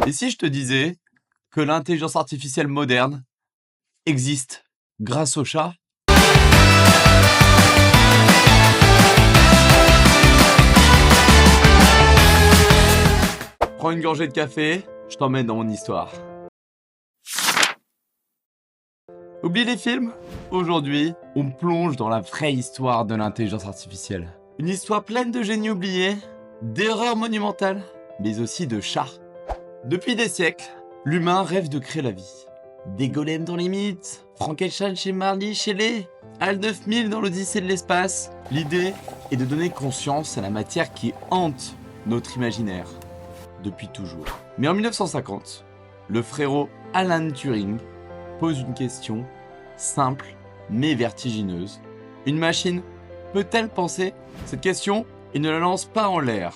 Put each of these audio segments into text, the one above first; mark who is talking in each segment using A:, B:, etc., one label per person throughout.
A: Et si je te disais que l'intelligence artificielle moderne existe grâce au chat? Prends une gorgée de café, je t'emmène dans mon histoire. Oublie les films. Aujourd'hui, on plonge dans la vraie histoire de l'intelligence artificielle. Une histoire pleine de génies oubliés, d'erreurs monumentales, mais aussi de chats. Depuis des siècles, l'humain rêve de créer la vie. Des golems dans les mythes, Frankenstein chez Marley Shelley, HAL 9000 dans l'Odyssée de l'espace. L'idée est de donner conscience à la matière qui hante notre imaginaire depuis toujours. Mais en 1950, le frérot Alan Turing pose une question simple mais vertigineuse. Une machine peut-elle penser? Cette question, il ne la lance pas en l'air.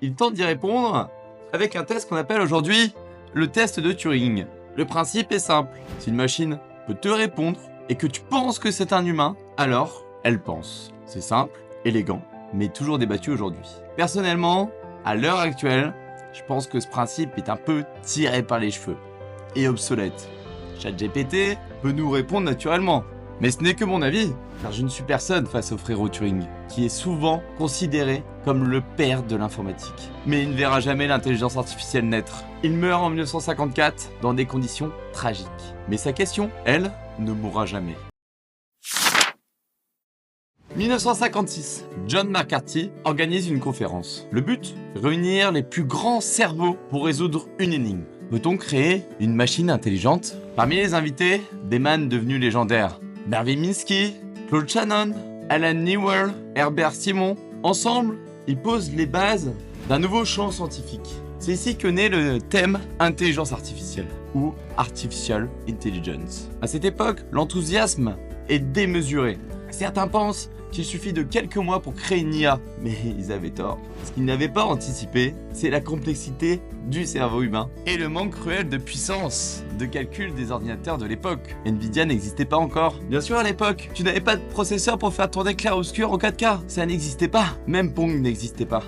A: Il tente d'y répondre avec un test qu'on appelle aujourd'hui le test de Turing. Le principe est simple. Si une machine peut te répondre et que tu penses que c'est un humain, alors elle pense. C'est simple, élégant, mais toujours débattu aujourd'hui. Personnellement, à l'heure actuelle, je pense que ce principe est un peu tiré par les cheveux et obsolète. ChatGPT peut nous répondre naturellement. Mais ce n'est que mon avis, car je ne suis personne face au frérot Turing, qui est souvent considéré comme le père de l'informatique. Mais il ne verra jamais l'intelligence artificielle naître. Il meurt en 1954 dans des conditions tragiques. Mais sa question, elle, ne mourra jamais. 1956, John McCarthy organise une conférence. Le but, réunir les plus grands cerveaux pour résoudre une énigme. Peut-on créer une machine intelligente? Parmi les invités, des man devenus légendaires. Barry Minsky, Claude Shannon, Alan Newell, Herbert Simon. Ensemble, ils posent les bases d'un nouveau champ scientifique. C'est ici que naît le thème intelligence artificielle ou artificial intelligence. À cette époque, l'enthousiasme est démesuré. Certains pensent qu'il suffit de quelques mois pour créer une IA, mais ils avaient tort. Ce qu'ils n'avaient pas anticipé, c'est la complexité du cerveau humain et le manque cruel de puissance de calcul des ordinateurs de l'époque. Nvidia n'existait pas encore. Bien sûr, à l'époque, tu n'avais pas de processeur pour faire tourner clair-obscur en 4K. Ça n'existait pas. Même Pong n'existait pas.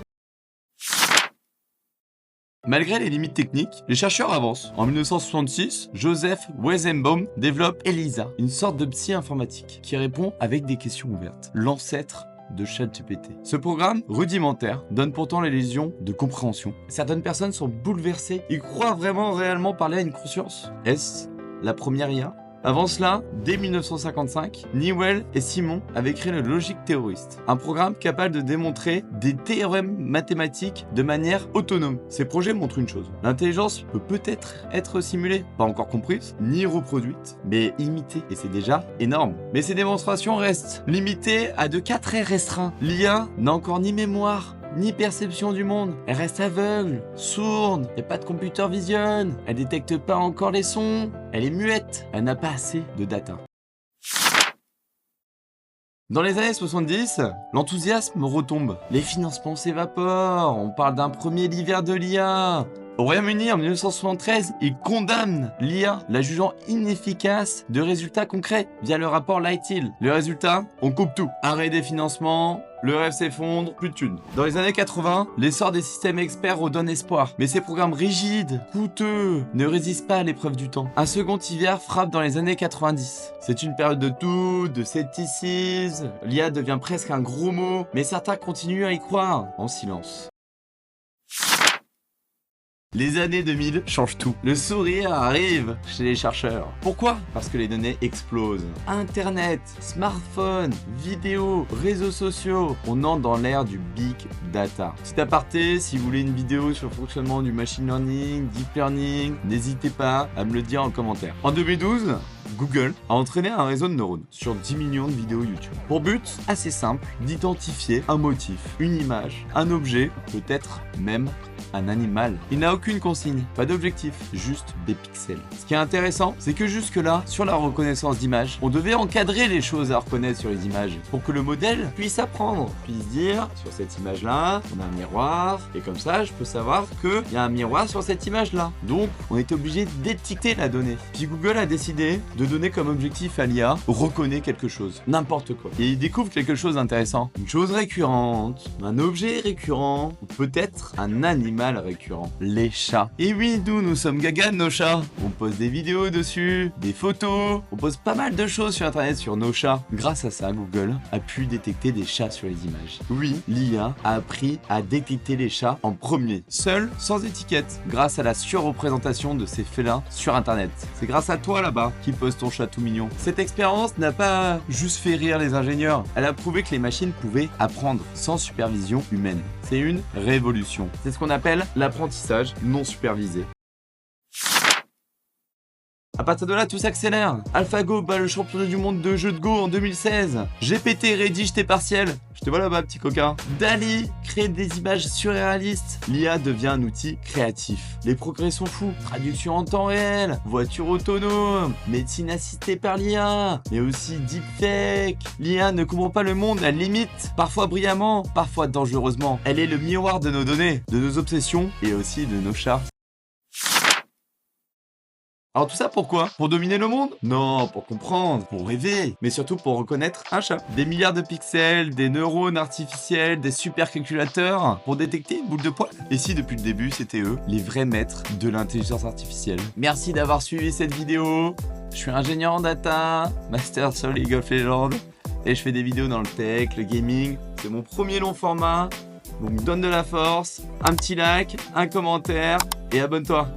A: Malgré les limites techniques, les chercheurs avancent. En 1966, Joseph Weizenbaum développe ELIZA, une sorte de psy informatique qui répond avec des questions ouvertes. L'ancêtre de ChatGPT. Ce programme rudimentaire donne pourtant l'illusion de compréhension. Certaines personnes sont bouleversées. Ils croient vraiment réellement parler à une conscience. Est-ce la première IA? Avant cela, dès 1955, Newell et Simon avaient créé le Logic Theorist, un programme capable de démontrer des théorèmes mathématiques de manière autonome. Ces projets montrent une chose, l'intelligence peut peut-être être simulée, pas encore comprise, ni reproduite, mais imitée, et c'est déjà énorme. Mais ces démonstrations restent limitées à de cas très restreints. L'IA n'a encore ni mémoire, ni perception du monde. Elle reste aveugle, sourde, il n'y a pas de computer vision, elle détecte pas encore les sons, elle est muette, elle n'a pas assez de data. Dans les années 70, l'enthousiasme retombe. Les financements s'évaporent, on parle d'un premier l'hiver de l'IA. Au Royaume-Uni, en 1973, ils condamnent l'IA, la jugeant inefficace de résultats concrets via le rapport Light-Hill. Le résultat, on coupe tout. Arrêt des financements, le rêve s'effondre, plus de thunes. Dans les années 80, l'essor des systèmes experts redonne espoir. Mais ces programmes rigides, coûteux, ne résistent pas à l'épreuve du temps. Un second hiver frappe dans les années 90. C'est une période de doute, de scepticisme. L'IA devient presque un gros mot, mais certains continuent à y croire, en silence. Les années 2000 changent tout. Le sourire arrive chez les chercheurs. Pourquoi? Parce que les données explosent. Internet, smartphone, vidéo, réseaux sociaux. On entre dans l'ère du big data. Petit aparté, si vous voulez une vidéo sur le fonctionnement du machine learning, deep learning, n'hésitez pas à me le dire en commentaire. En 2012, Google a entraîné un réseau de neurones sur 10 millions de vidéos YouTube. Pour but assez simple d'identifier un motif, une image, un objet, peut-être même un animal. Il n'a aucune consigne, pas d'objectif, juste des pixels. Ce qui est intéressant, c'est que jusque-là, sur la reconnaissance d'images, on devait encadrer les choses à reconnaître sur les images pour que le modèle puisse apprendre, puisse dire sur cette image-là, on a un miroir, et comme ça, je peux savoir qu'il y a un miroir sur cette image-là. Donc, on est obligé d'étiqueter la donnée. Puis Google a décidé de donner comme objectif à l'IA, reconnaît quelque chose, n'importe quoi. Et il découvre quelque chose d'intéressant. Une chose récurrente, un objet récurrent, ou peut-être un animal animal récurrent, les chats. Et oui, nous sommes gaga de nos chats. On poste des vidéos dessus, des photos, on poste pas mal de choses sur internet sur nos chats. Grâce à ça, Google a pu détecter des chats sur les images. Oui, l'IA a appris à détecter les chats en premier, seul, sans étiquette, grâce à la surreprésentation de ces félins sur internet. C'est grâce à toi là-bas qui pose ton chat tout mignon. Cette expérience n'a pas juste fait rire les ingénieurs, elle a prouvé que les machines pouvaient apprendre sans supervision humaine. C'est une révolution. C'est ce qu'on appelle l'apprentissage non supervisé. À partir de là, tout s'accélère. AlphaGo bat le championnat du monde de jeux de Go en 2016. GPT rédige tes partiels. Je te vois là-bas, petit coquin. DALL-E crée des images surréalistes. L'IA devient un outil créatif. Les progrès sont fous. Traduction en temps réel, voiture autonome, médecine assistée par l'IA, mais aussi deepfake. L'IA ne comprend pas le monde, elle l'imite. Parfois brillamment, parfois dangereusement. Elle est le miroir de nos données, de nos obsessions et aussi de nos chats. Alors tout ça pourquoi? Pour dominer le monde? Non, pour comprendre, pour rêver, mais surtout pour reconnaître un chat. Des milliards de pixels, des neurones artificiels, des supercalculateurs pour détecter une boule de poil. Et si depuis le début c'était eux, les vrais maîtres de l'intelligence artificielle. Merci d'avoir suivi cette vidéo. Je suis ingénieur en data, master sur League of Legends, et je fais des vidéos dans le tech, le gaming. C'est mon premier long format, donc donne de la force, un petit like, un commentaire, et abonne-toi.